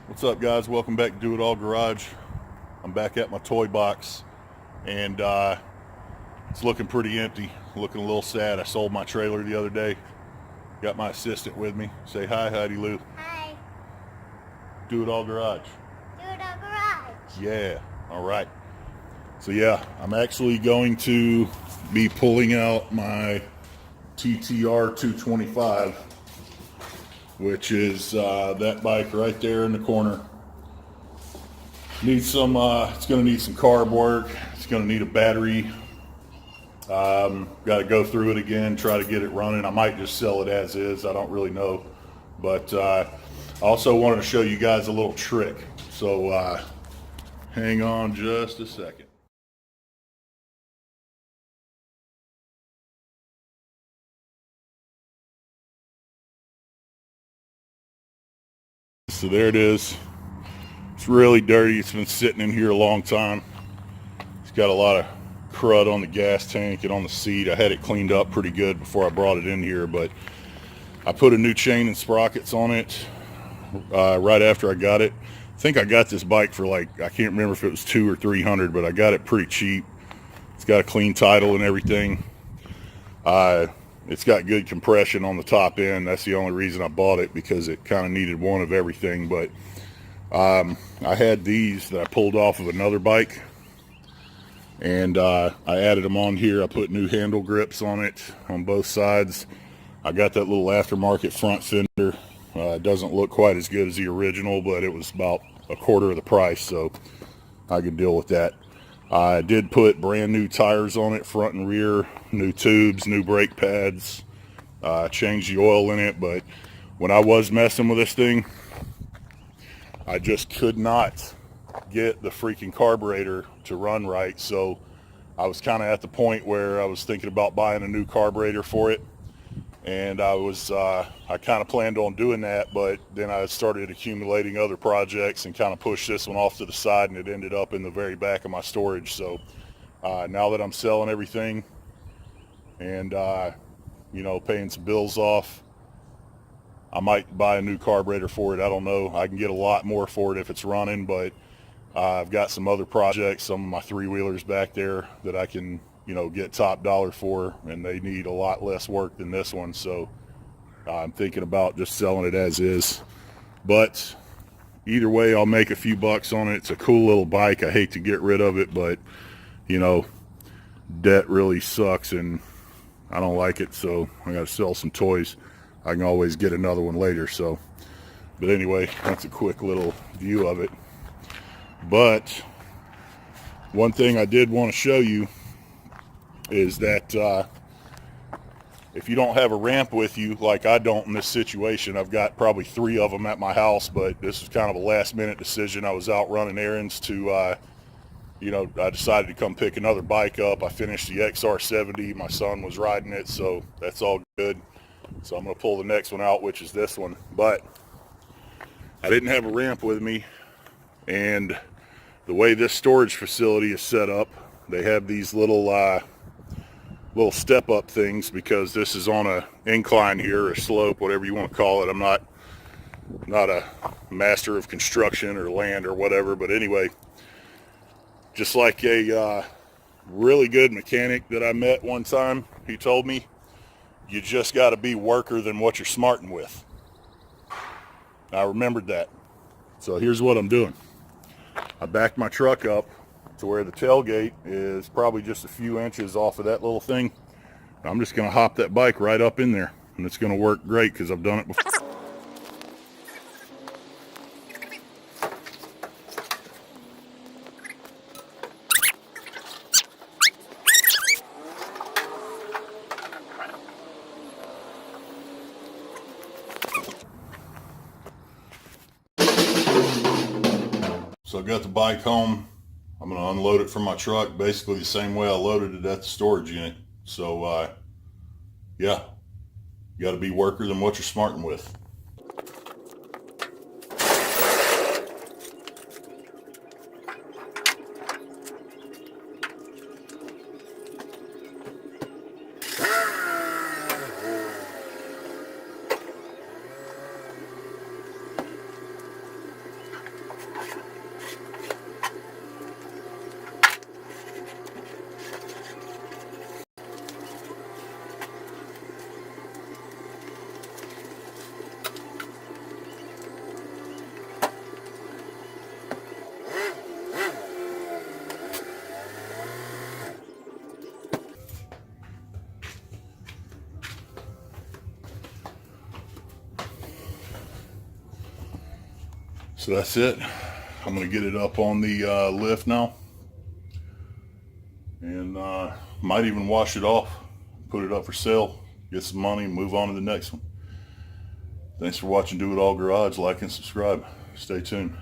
What's up, guys? Welcome back to Do It All Garage. I'm back at my toy box, and it's looking pretty empty. Looking a little sad. I sold my trailer the other day. Got my assistant with me. Say hi, Heidi Lou. Hi. Do It All Garage. Do It All Garage. Yeah. All right. So yeah, I'm actually going to be pulling out my TTR 225, which is that bike right there in the corner. Needs some. It's going to need some carb work. It's going to need a battery. Got to go through it again, try to get it running. I might just sell it as is. I don't really know, but I also wanted to show you guys a little trick. So hang on just a second. So there it is. It's really dirty. It's been sitting in here a long time. It's got a lot of crud on the gas tank and on the seat. I had it cleaned up pretty good before I brought it in here, but I put a new chain and sprockets on it right after I got it. I think I got this bike for like, I can't remember if it was $200 or $300, but I got it pretty cheap. It's got a clean title and everything. It's got good compression on the top end. That's the only reason I bought it, because it kind of needed one of everything. But I had these that I pulled off of another bike, and I added them on here. I put new handle grips on it on both sides. I got that little aftermarket front fender. It doesn't look quite as good as the original, but it was about a quarter of the price, so I could deal with that. I did put brand new tires on it, front and rear, new tubes, new brake pads, changed the oil in it. But when I was messing with this thing, I just could not get the freaking carburetor to run right. So I was kind of at the point where I was thinking about buying a new carburetor for it. And I kind of planned on doing that, but then I started accumulating other projects and kind of pushed this one off to the side, and it ended up in the very back of my storage. So now that I'm selling everything and, paying some bills off, I might buy a new carburetor for it. I don't know. I can get a lot more for it if it's running, but I've got some other projects, some of my three-wheelers back there that I can get top dollar for, and they need a lot less work than this one. So I'm thinking about just selling it as is. But either way, I'll make a few bucks on it. It's a cool little bike. I hate to get rid of it, but debt really sucks and I don't like it, so I gotta sell some toys. I can always get another one later. So, but anyway, that's a quick little view of it. But one thing I did want to show you is that if you don't have a ramp with you, like I don't in this situation, I've got probably 3 of them at my house, but this was kind of a last minute decision. I was out running errands to, I decided to come pick another bike up. I finished the XR70. My son was riding it, so that's all good. So I'm going to pull the next one out, which is this one. But I didn't have a ramp with me, and the way this storage facility is set up, they have these little step up things, because this is on a incline here, or a slope, whatever you want to call it. I'm not a master of construction or land or whatever, but anyway, just like a really good mechanic that I met one time, he told me, you just got to be worker than what you're smarting with. I remembered that. So here's what I'm doing. I backed my truck up to where the tailgate is probably just a few inches off of that little thing. I'm just going to hop that bike right up in there, and it's going to work great because I've done it before. So I got the bike home. I'm going to unload it from my truck basically the same way I loaded it at the storage unit. So yeah, you got to be worker than what you're smarting with. So that's it. I'm gonna get it up on the lift now, and might even wash it off, put it up for sale, get some money, and move on to the next one. Thanks for watching Do It All Garage. Like and subscribe. Stay tuned.